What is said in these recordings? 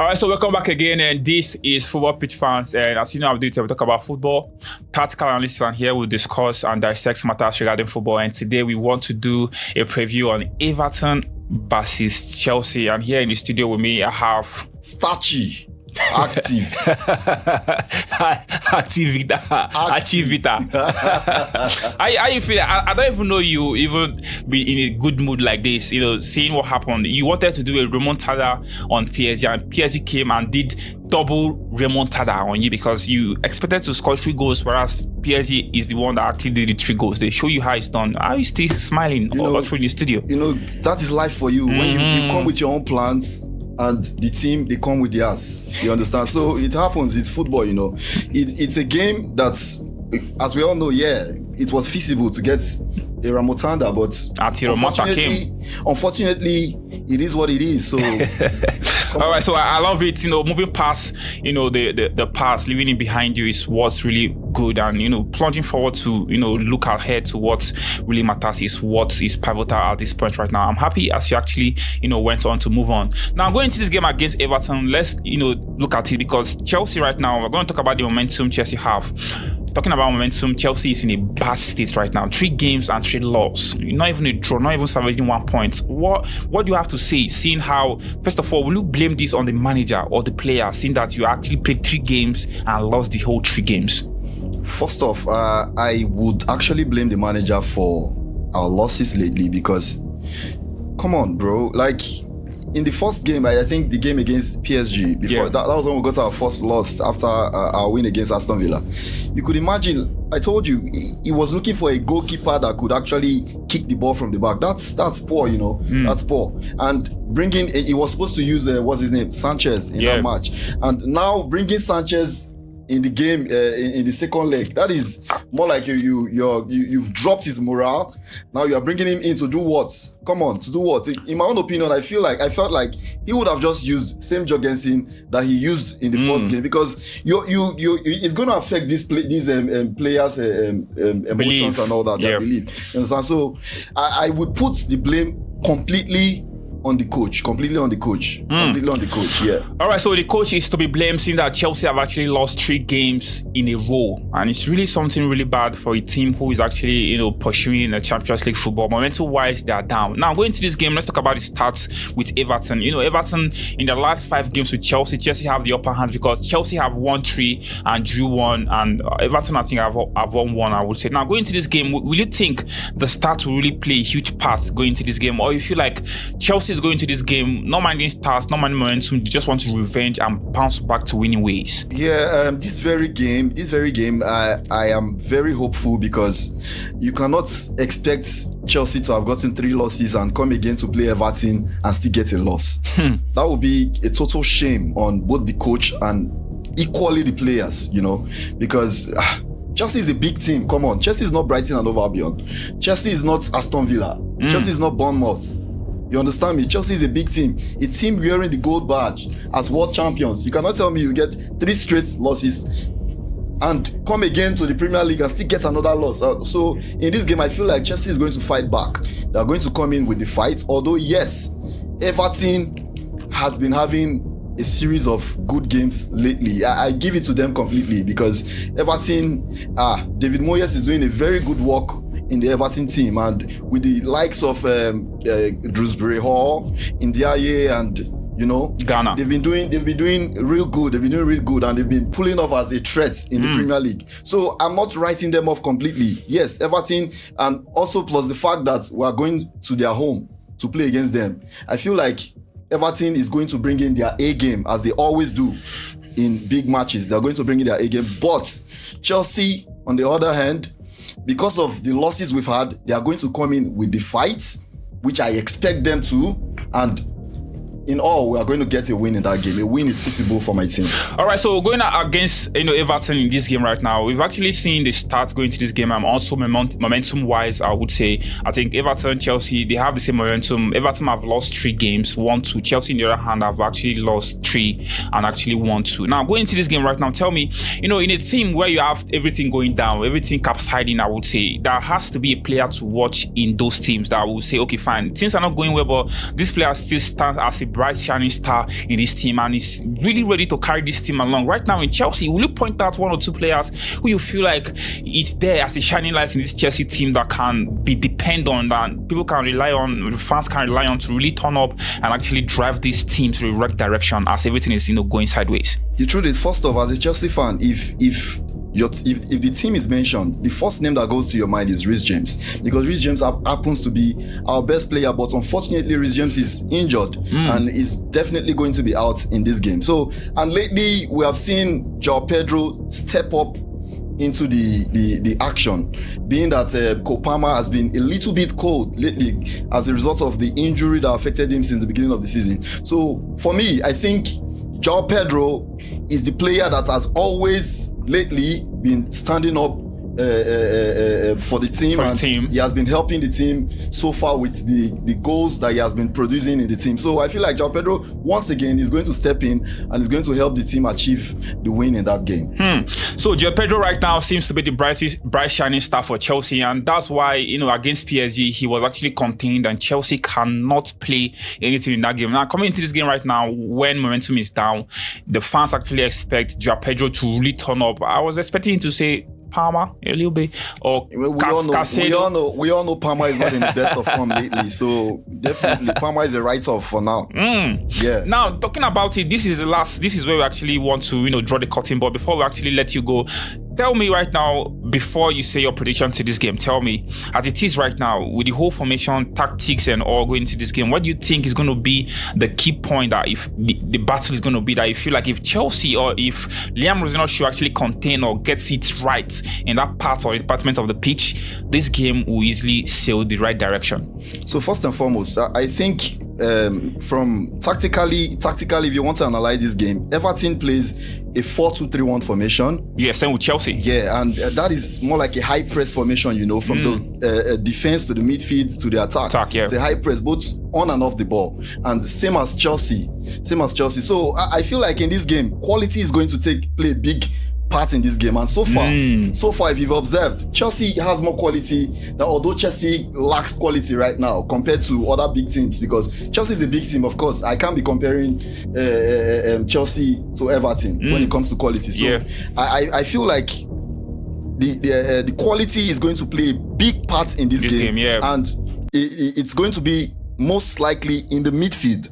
All right, so welcome back again, and this is Football Pitch Fans. And as you know, we talk about football. Tactical analysts are here. We'll discuss and dissect matters regarding football. And today we want to do a preview on Everton versus Chelsea. And here in the studio with me, I have Starchy. Active. Activita. How you feel? I don't even know you even be in a good mood like this. You know, seeing what happened. You wanted to do a remontada on PSG, and PSG came and did double remontada on you because you expected to score 3 goals, whereas PSG is the one that actually did the 3 goals. They show you how it's done. Are you still smiling all through the studio? You know, that is life for you. When you come with your own plans, and the team, they come with theirs. You understand? So it happens. It's football, you know. It's a game that's, as we all know, it was feasible to get a remontada, but unfortunately, it is what it is. So, all right. So I love it. You know, moving past, you know, the past, leaving it behind you is what's really good, and you know, plunging forward to, you know, look ahead to what really matters is what is pivotal at this point right now. I'm happy as you actually, you know, went on to move on. Now going into this game against Everton, let's, you know, look at it because Chelsea right now, we're going to talk about the momentum Chelsea have. Talking about momentum, Chelsea is in a bad state right now. 3 games and 3 losses. Not even a draw, not even salvaging 1 point. What do you have to say, seeing how, first of all, will you blame this on the manager or the player, seeing that you actually played 3 games and lost the whole 3 games? First off, I would actually blame the manager for our losses lately because, come on, bro. Like, in the first game, I think the game against PSG, before that was when we got our first loss after our win against Aston Villa. You could imagine, I told you, he was looking for a goalkeeper that could actually kick the ball from the back. That's poor, you know. That's poor. And bringing, he was supposed to use, what's his name? Sanchez in that match. And now bringing Sanchez in the game, in the second leg, that is more like you've dropped his morale. Now you are bringing him in to do what? Come on, to do what? In my own opinion, I felt like he would have just used same Jorgensen that he used in the first game, because it's going to affect these players' emotions and all that. Their belief. You understand? So I would put the blame completely on the coach, completely on the coach. All right, so the coach is to be blamed, seeing that Chelsea have actually lost 3 games in a row, and it's really something really bad for a team who is actually, you know, pursuing the Champions League football. Momentum-wise, they are down. Now, going to this game, let's talk about the stats with Everton. You know, Everton in the last 5 games with Chelsea have the upper hand because Chelsea have won 3 and drew 1, and Everton, I think, have won 1. I would say. Now, going to this game, will you think the stats will really play a huge part going into this game, or you feel like Chelsea is going to this game, not minding stats, not minding momentum, they just want to revenge and bounce back to winning ways? This very game, I am very hopeful because you cannot expect Chelsea to have gotten 3 losses and come again to play Everton and still get a loss. That would be a total shame on both the coach and equally the players, you know, because Chelsea is a big team. Come on, Chelsea is not Brighton and Hove Albion. Chelsea is not Aston Villa. Chelsea is not Bournemouth. You understand me? Chelsea is a big team. A team wearing the gold badge as world champions. You cannot tell me you get 3 straight losses and come again to the Premier League and still get another loss. So in this game, I feel like Chelsea is going to fight back. They are going to come in with the fight. Although, yes, Everton has been having a series of good games lately. I give it to them completely because Everton, David Moyes is doing a very good work in the Everton team, and with the likes of Drewsbury Hall, Ndiaye, and you know, Ghana, they've been doing real good. And they've been pulling off as a threat in the Premier League. So I'm not writing them off completely. Yes, Everton, and also plus the fact that we are going to their home to play against them. I feel like Everton is going to bring in their A game, as they always do in big matches. They're going to bring in their A game. But Chelsea, on the other hand, because of the losses we've had, they are going to come in with the fight, which I expect them to, and in all, we are going to get a win in that game. A win is feasible for my team. All right, so going against Everton in this game right now, we've actually seen the stats going to this game. And also momentum-wise, I would say, I think Everton, Chelsea, they have the same momentum. Everton have lost 3 games, 1-2. Chelsea, on the other hand, have actually lost 3 and actually won 2. Now, going into this game right now, tell me, in a team where you have everything going down, everything capsizing, I would say, there has to be a player to watch in those teams that will say, okay, fine, things are not going well, but this player still stands as a bright shining star in this team and is really ready to carry this team along. Right now in Chelsea, will you point out one or two players who you feel like is there as a shining light in this Chelsea team that can be depended on, that people can rely on, the fans can rely on to really turn up and actually drive this team to the right direction as everything is going sideways? The truth is, first off, as a Chelsea fan, if the team is mentioned, the first name that goes to your mind is Reece James, because Reece James happens to be our best player, but unfortunately Reece James is injured and is definitely going to be out in this game. So, and lately we have seen João Pedro step up into the action, being that Kopama has been a little bit cold lately as a result of the injury that affected him since the beginning of the season. So for me, I think João Pedro is the player that has always lately been standing up for the team, he has been helping the team so far with the goals that he has been producing in the team. So I feel like João Pedro once again is going to step in and is going to help the team achieve the win in that game. So João Pedro right now seems to be the bright shining star for Chelsea, and that's why against PSG he was actually contained and Chelsea cannot play anything in that game. Now coming into this game right now, when momentum is down, the fans actually expect João Pedro to really turn up. I was expecting him to say Palmer a little bit, or we all know Palmer is not in the best of form lately, so definitely Palmer is a write-off for now. Yeah. Now talking about it, this is where we actually want to draw the curtain. But before we actually let you go, tell me right now, before you say your prediction to this game, tell me, as it is right now, with the whole formation, tactics and all going into this game, what do you think is going to be the key point that if the battle is going to be, that you feel like if Chelsea or if Liam Rosino should actually contain or gets it right in that part or department of the pitch, this game will easily sail the right direction? So first and foremost, I think from tactically, if you want to analyze this game, Everton plays a 4-2-3-1 formation. Yeah, same with Chelsea. Yeah, and that is more like a high press formation, from the defense to the midfield to the attack. Yeah. It's a high press, both on and off the ball. And same as Chelsea. So I feel like in this game, quality is going to play a big part in this game. And so far, if you've observed, Chelsea has more quality, although Chelsea lacks quality right now compared to other big teams, because Chelsea is a big team. Of course, I can't be comparing Chelsea to Everton when it comes to quality. So I feel like the quality is going to play a big part in this game. And it's going to be most likely in the midfield.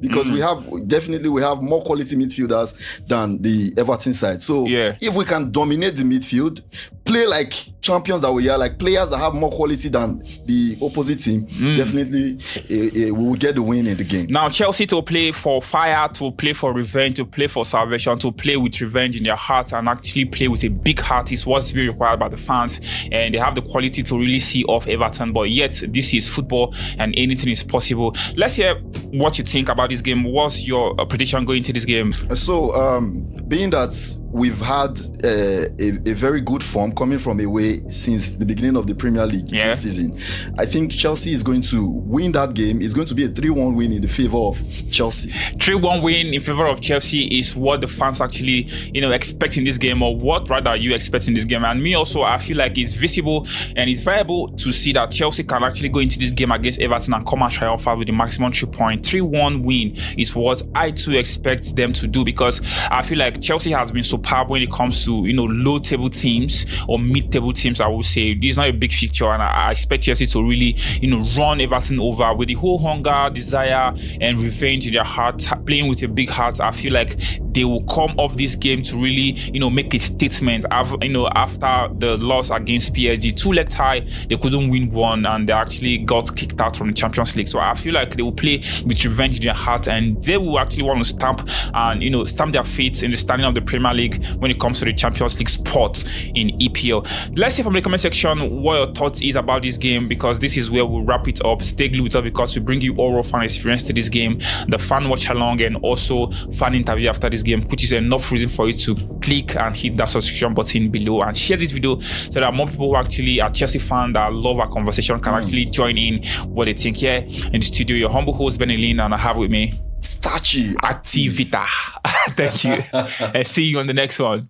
Because we have more quality midfielders than the Everton side. So if we can dominate the midfield, play like champions that we are, like players that have more quality than the opposite team, definitely we will get the win in the game. Now Chelsea to play for fire, to play for revenge, to play for salvation, to play with revenge in their hearts and actually play with a big heart is what's really required by the fans, and they have the quality to really see off Everton. But yet this is football and anything is possible. Let's hear what you think about this game. What's your prediction going into this game? So being that we've had a very good form coming from away since the beginning of the Premier League this season, I think Chelsea is going to win that game. It's going to be a 3-1 win in the favor of Chelsea. 3-1 win in favor of Chelsea is what the fans actually expect in this game, or what rather you expect in this game. And me also, I feel like it's visible and it's viable to see that Chelsea can actually go into this game against Everton and come and triumph with the maximum 3 points. 3-1 win is what I too expect them to do, because I feel like Chelsea has been superb when it comes to low table teams or mid table teams. I would say this is not a big fixture, and I expect Chelsea to really run Everton over with the whole hunger, desire and revenge in their heart, playing with a big heart. I feel like they will come off this game to really make a statement. After the loss against PSG, 2-leg tie, they couldn't win one and they actually got kicked out from the Champions League. So I feel like they will play with revenge in their heart, and they will actually want to stamp their feet in the standing of the Premier League when it comes to the Champions League spot in EPL. Let's see from the comment section what your thoughts is about this game, because this is where we'll wrap it up. Stay glued with us, because we bring you overall fan experience to this game, the fan watch along, and also fan interview after this game, which is enough reason for you to click and hit that subscription button below and share this video so that more people who actually are Chelsea fans that love our conversation can actually join in what they think. Here in the studio, your humble host Benny Lin, and I have with me Starchy Activita. Thank you. And see you on the next one.